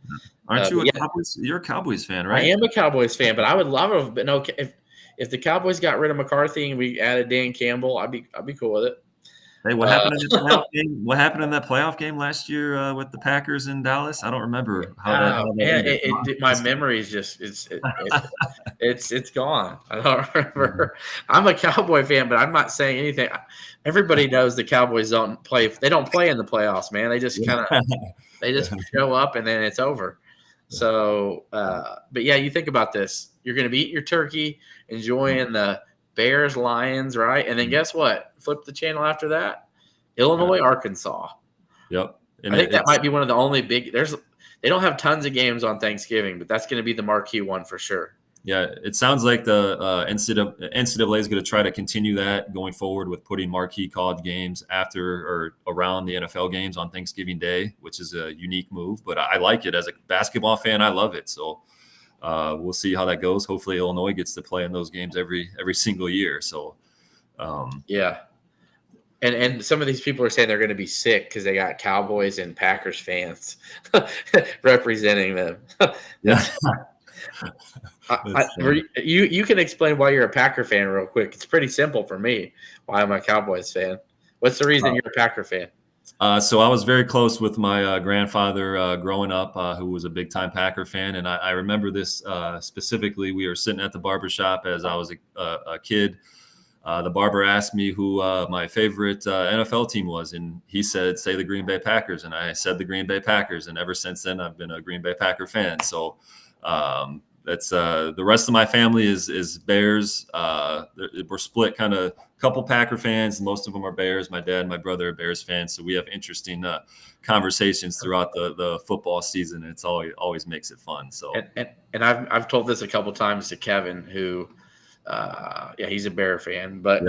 aren't you a Yeah, Cowboys? You're a Cowboys fan, I right? am a Cowboys fan, but I would love it. But no, if the Cowboys got rid of McCarthy and we added Dan Campbell, I'd be cool with it. Hey, what happened in the playoff game? What happened in that playoff game last year with the Packers in Dallas? I don't remember how that Man, ended. my memory is just it's gone. I don't remember. I'm a Cowboy fan, but I'm not saying anything. Everybody knows the Cowboys don't play. They don't play in the playoffs, man. They just show up and then it's over. So, but yeah, you think about this. You're going to be eating your turkey, enjoying the Bears, Lions, right? And then guess what? Flip the channel after that. Illinois, Arkansas. Yep. And I think that might be one of the only big. They don't have tons of games on Thanksgiving, but that's going to be the marquee one for sure. Yeah, it sounds like the NCAA is going to try to continue that going forward with putting marquee college games after or around the NFL games on Thanksgiving Day, which is a unique move. But I like it as a basketball fan. I love it. So we'll see how that goes. Hopefully, Illinois gets to play in those games every single year. So yeah. And some of these people are saying they're going to be sick because they got Cowboys and Packers fans representing them. Yeah. You can explain why you're a Packer fan real quick. It's pretty simple for me why I'm a Cowboys fan. What's the reason you're a Packer fan? So I was very close with my grandfather growing up, who was a big-time Packer fan. And I remember this specifically. We were sitting at the barbershop as I was a kid. The barber asked me who my favorite NFL team was, and he said, say the Green Bay Packers. And I said the Green Bay Packers. And ever since then, I've been a Green Bay Packer fan. So that's the rest of my family is Bears. We're split, kind of a couple Packer fans. Most of them are Bears. My dad and my brother are Bears fans. So we have interesting conversations throughout the football season. It's always makes it fun. So and I've told this a couple times to Kevin, who he's a Bear fan, but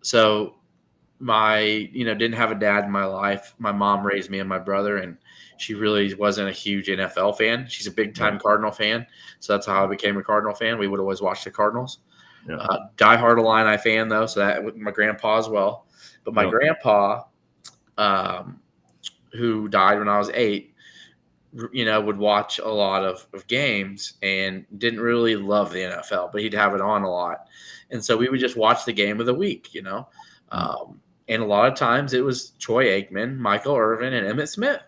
so didn't have a dad in my life. My mom raised me and my brother, and she really wasn't a huge NFL fan. She's a big time Cardinal fan. So that's how I became a Cardinal fan. We would always watch the Cardinals. Diehard Illini fan though. So that with my grandpa as well, but my grandpa, who died when I was 8, would watch a lot of games and didn't really love the NFL, but he'd have it on a lot. And so we would just watch the game of the week, and a lot of times it was Troy Aikman, Michael Irvin, and Emmitt Smith,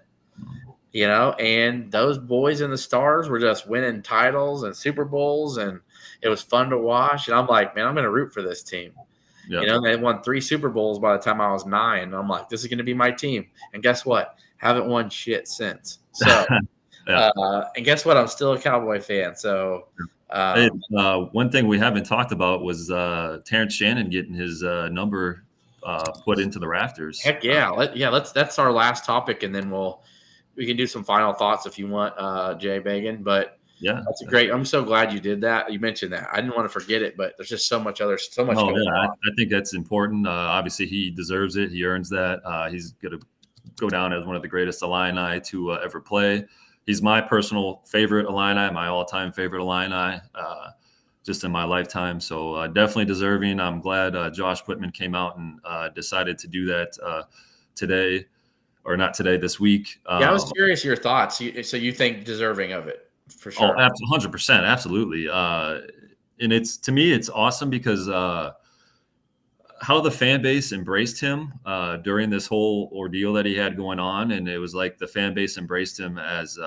and those boys and the Stars were just winning titles and Super Bowls, and it was fun to watch. And I'm like, man, I'm going to root for this team. They won 3 Super Bowls by the time I was 9. And I'm like, this is going to be my team. And guess what? Haven't won shit since. So, and guess what? I'm still a Cowboy fan. So, one thing we haven't talked about was Terrence Shannon getting his number put into the rafters. Heck yeah, that's our last topic, and then we can do some final thoughts if you want, Jay Bagan. But that's great. I'm so glad you did that. You mentioned that. I didn't want to forget it, but there's just so much going on. I think that's important. Obviously, he deserves it. He earns that. He's going to go down as one of the greatest Illini to ever play. He's my personal favorite Illini, my all-time favorite Illini, just in my lifetime. So definitely deserving. I'm glad Josh Whitman came out and decided to do that today, or not today, this week. I was curious your thoughts. So you think deserving of it for sure? Oh, 100%, absolutely. And to me, it's awesome because how the fan base embraced him during this whole ordeal that he had going on. And it was like the fan base embraced him as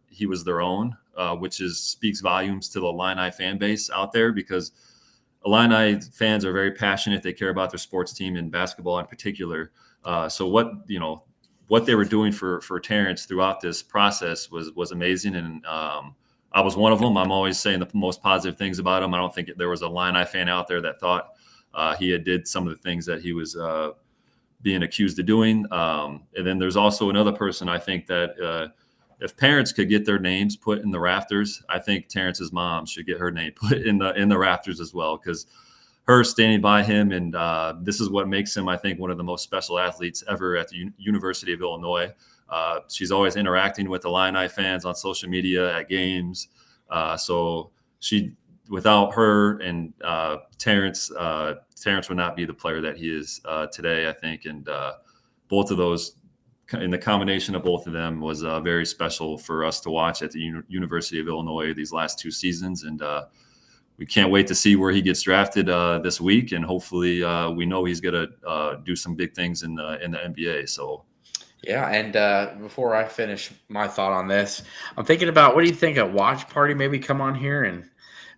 he was their own, which speaks volumes to the Illini fan base out there, because Illini fans are very passionate. They care about their sports team and basketball in particular. So what they were doing for Terrence throughout this process was amazing. And I was one of them. I'm always saying the most positive things about him. I don't think there was a Illini fan out there that thought he had did some of the things that he was being accused of doing. And then there's also another person I think that if parents could get their names put in the rafters, I think Terrence's mom should get her name put in the rafters as well, because her standing by him, and this is what makes him, I think, one of the most special athletes ever at the University of Illinois. She's always interacting with Illini fans on social media at games. So without her and Terrence would not be the player that he is today, I think. And both of those, in the combination of both of them, was very special for us to watch at the University of Illinois these last 2 seasons. And we can't wait to see where he gets drafted this week. And hopefully we know he's going to do some big things in the NBA. So. Yeah, and before I finish my thought on this, I'm thinking about, what do you think, a watch party maybe come on here, and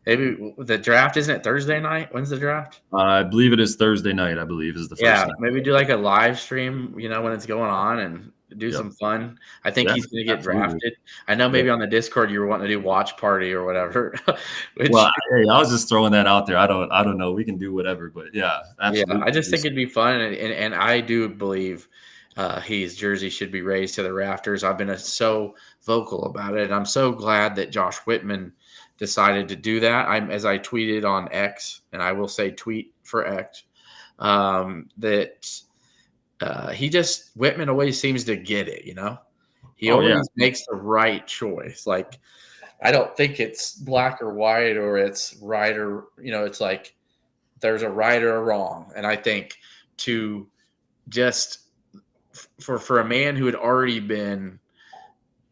maybe the draft, isn't it Thursday night? When's the draft? I believe it is Thursday night, I believe, is the first night. Maybe do like a live stream, when it's going on, and do some fun. I think he's going to get drafted. I know maybe on the Discord you were wanting to do watch party or whatever. Hey, I was just throwing that out there. I don't know. We can do whatever, but yeah, absolutely. Yeah, I just think it'd be fun, and I do believe his jersey should be raised to the rafters. I've been so vocal about it, and I'm so glad that Josh Whitman decided to do that. As I tweeted on X, and I will say tweet for X, that Whitman always seems to get it. He always makes the right choice. Like, I don't think it's black or white, or it's right or it's like there's a right or a wrong. And I think to just for a man who had already been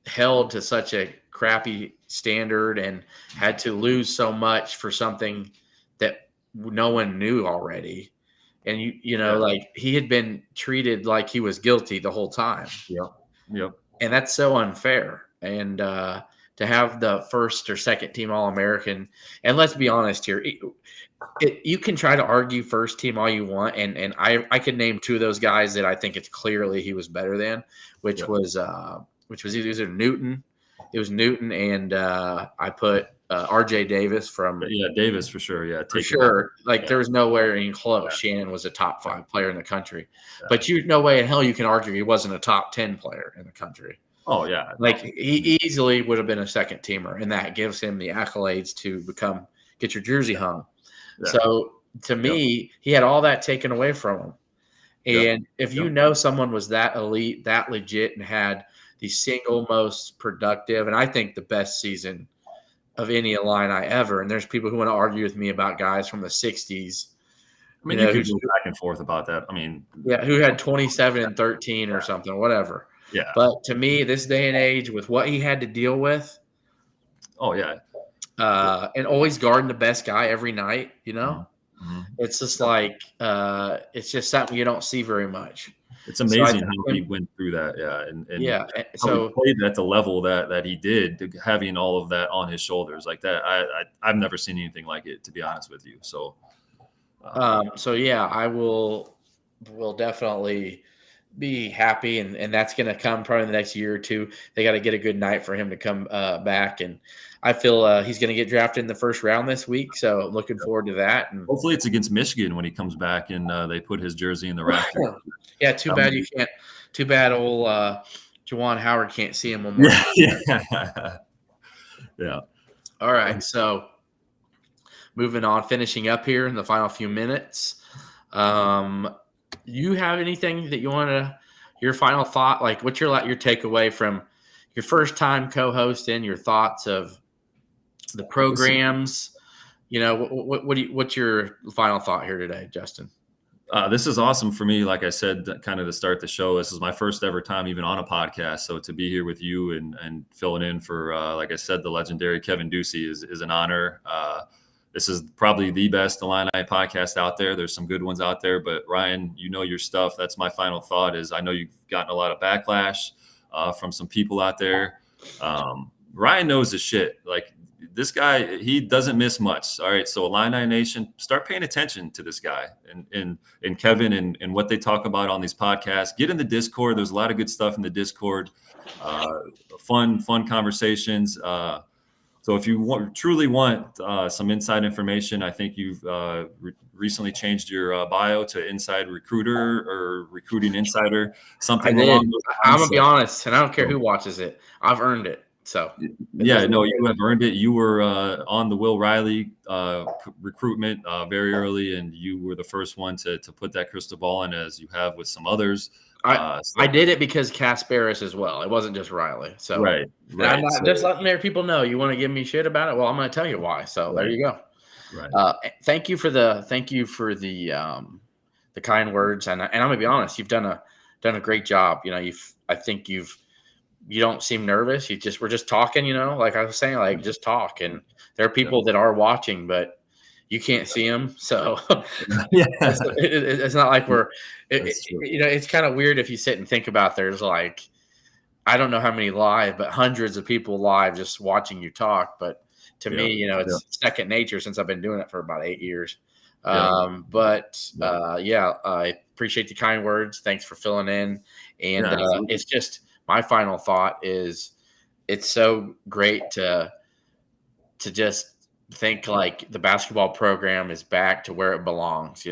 held to such a crappy standard and had to lose so much for something that no one knew already, and like, he had been treated like he was guilty the whole time. Yep. And that's so unfair. And to have the first or second team All-American, and let's be honest here, you can try to argue first team all you want, and I could name 2 of those guys that I think it's clearly he was better than, which was either Newton. It was Newton, and I put R.J. Davis from Davis for sure. Yeah, for sure. Like, there was nowhere even close. Shannon was a top 5 player in the country, but no way in hell you can argue he wasn't a top 10 player in the country. Oh yeah, like he easily would have been a second teamer, and that gives him the accolades to get your jersey hung. Yeah. So to me, he had all that taken away from him. And if someone was that elite, that legit, and had the single most productive, and I think the best season of any Illini ever, and there's people who want to argue with me about guys from the 60s. I mean, you could go back and forth about that. I mean, who had 27 and 13 or something, whatever. Yeah. But to me, this day and age, with what he had to deal with, and always guarding the best guy every night, Mm-hmm. It's just like it's just something you don't see very much. It's amazing how he went through that, and so he played at the level that he did, having all of that on his shoulders like that. I've never seen anything like it, to be honest with you. So, I will definitely be happy, and that's going to come probably in the next year or 2. They got to get a good night for him to come back, and I feel he's going to get drafted in the first round this week, so looking forward to that. And hopefully it's against Michigan when he comes back and they put his jersey in the rafters. Yeah, too bad you can't. Too bad old Juwan Howard can't see him one more. Yeah. All right, so moving on, finishing up here in the final few minutes. You have anything that you want to, your final thought? Like, what's your takeaway from your first time co-hosting? Your thoughts of the programs? What's your final thought here today, Justin? This is awesome for me. Like I said, kind of to start the show, this is my first ever time even on a podcast. So to be here with you and filling in for, like I said, the legendary Kevin Ducey is an honor. This is probably the best Illini podcast out there. There's some good ones out there, but Ryan, your stuff. That's my final thought. Is I know you've gotten a lot of backlash from some people out there. Ryan knows his shit. Like, this guy, he doesn't miss much. All right. So Illini Nation, start paying attention to this guy and Kevin and what they talk about on these podcasts. Get in the Discord. There's a lot of good stuff in the Discord. Fun conversations. So if you truly want some inside information, I think you've recently changed your bio to Inside Recruiter or Recruiting Insider, something along those lines. I'm gonna be honest, and I don't care who watches it. I've earned it. So yeah, no, you have earned it. You were on the Will Riley recruitment very early, and you were the first one to put that crystal ball in, as you have with some others. I did it because Kasparis as well. It wasn't just Riley. So right. I'm not just letting their people know. You want to give me shit about it? Well, I'm going to tell you why. So there you go. Right. Thank you for the kind words, and I'm gonna be honest. You've done a great job. You know, you don't seem nervous. We're just talking. You know, like I was saying, like just talk. And there are people that are watching, but you can't see them, so it's not like we're. It's kind of weird if you sit and think about. There's like, I don't know how many live, but hundreds of people live just watching you talk. But to me, it's second nature since I've been doing it for about 8 years. I appreciate the kind words. Thanks for filling in. And it's just my final thought is, it's so great to just think like the basketball program is back to where it belongs,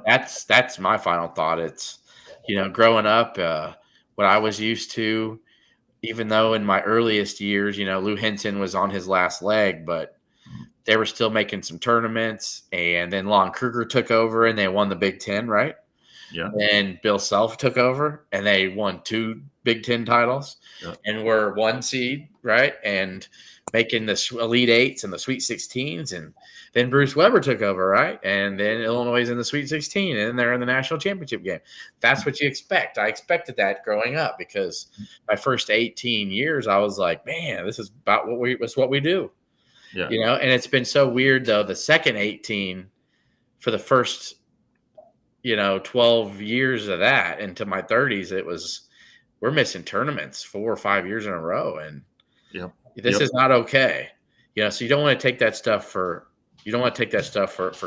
That's my final thought. It's, growing up, what I was used to, even though in my earliest years, Lou Henson was on his last leg, but they were still making some tournaments, and then Lon Kruger took over and they won the Big Ten, right? Yeah. And Bill Self took over and they won 2 Big Ten titles and were 1 seed, right? And making the Elite Eights and the Sweet 16s. And then Bruce Weber took over, right? And then Illinois is in the Sweet 16, and then they're in the national championship game. That's what you expect. I expected that growing up, because my first 18 years, I was like, man, this is about what we do. Yeah. And it's been so weird, though. The second 18 for the first, 12 years of that into my 30s, we're missing tournaments 4 or 5 years in a row. And this is not okay. So you don't want to take that stuff for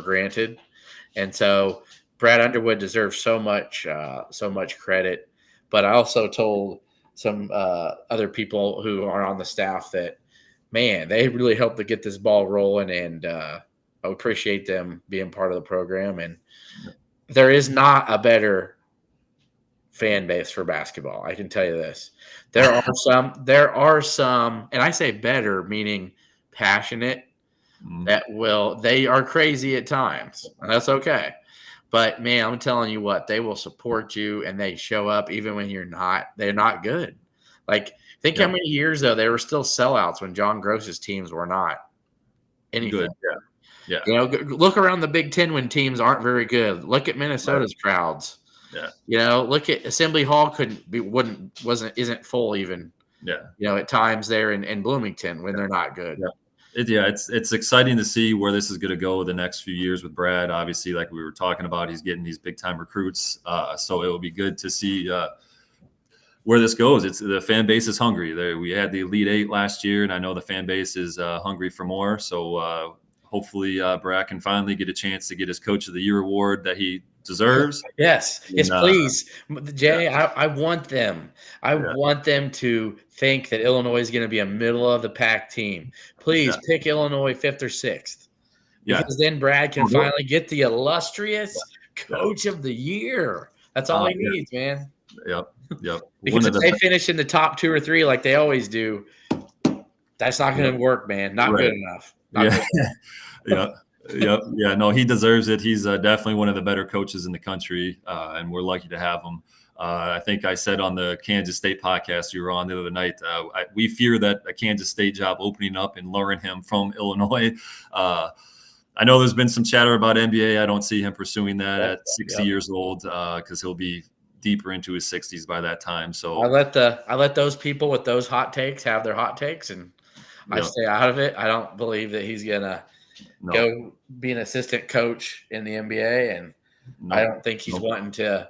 granted. And so Brad Underwood deserves so much credit. But I also told some other people who are on the staff that, man, they really helped to get this ball rolling, and I appreciate them being part of the program. And there is not a better fan base for basketball. I can tell you this. There are some, and I say better, meaning passionate, they are crazy at times, and that's okay. But man, I'm telling you what, they will support you, and they show up even when they're not good. Like, think how many years though they were still sellouts when John Gross's teams were not anything good. Yeah. Look around the Big Ten when teams aren't very good. Look at Minnesota's crowds. Yeah. Look at Assembly Hall isn't full even. Yeah. At times there in Bloomington when they're not good. Yeah. It's exciting to see where this is going to go the next few years with Brad. Obviously, like we were talking about, he's getting these big time recruits. So it will be good to see where this goes. The fan base is hungry. We had the Elite Eight last year, and I know the fan base is hungry for more. So hopefully Brad can finally get a chance to get his Coach of the Year award that he deserves. Yes, please, Jay. I want them. I want them to think that Illinois is going to be a middle of the pack team. Please pick Illinois 5th or 6th, because then Brad can finally get the illustrious Coach of the Year. That's all he needs, man. Yep. Because if they finish in the top 2 or 3 like they always do, that's not going to work, man. Not good enough. Yeah. No, he deserves it. He's definitely one of the better coaches in the country, and we're lucky to have him. I think I said on the Kansas State podcast you were on the other night, we fear that a Kansas State job opening up and luring him from Illinois. I know there's been some chatter about NBA. I don't see him pursuing that at 60 years old, because he'll be deeper into his 60s by that time. So I let those people with those hot takes have their hot takes, and I stay out of it. I don't believe that he's gonna go be an assistant coach in the NBA, and I don't think he's wanting to.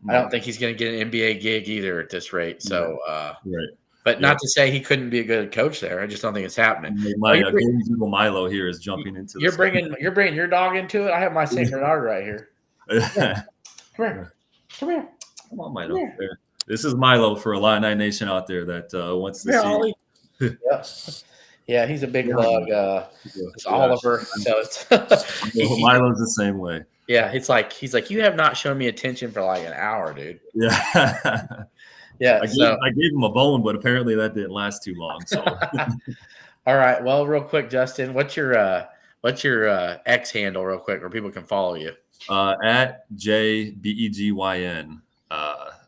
I don't think he's going to get an NBA gig either at this rate. So, right. But not to say he couldn't be a good coach there. I just don't think it's happening. My Golden Eagle Milo here is jumping into. You're bringing your dog into it. I have my Saint Bernard right here. Yeah. Come here. Come on, Milo. There. This is Milo for Illini Nation out there that wants to see. Ollie. Yeah, he's a big bug. It's Oliver. So Milo's the same way. Yeah, he's like, you have not shown me attention for like an hour, dude. Yeah. Yeah. I gave him a bone, but apparently that didn't last too long. So all right. Well, real quick, Justin, what's your X handle real quick where people can follow you? At JBEGYN.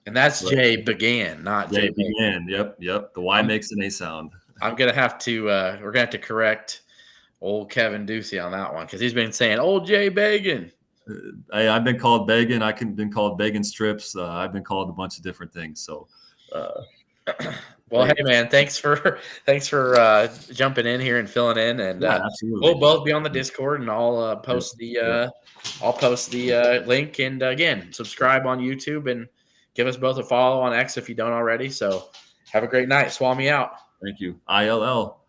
And that's J Began, not J Began. Yep. The Y makes an A sound. I'm gonna have to we're gonna have to correct old Kevin Ducey on that one because he's been saying old Jay Bagan. I've been called Bagan. Been called Bagan Strips. I've been called a bunch of different things. So well, hey man, thanks for jumping in here and filling in, and absolutely. We'll both be on the Discord, and I'll post the link, and again, subscribe on YouTube and give us both a follow on X if you don't already. So have a great night. Swap me out. Thank you. ILL.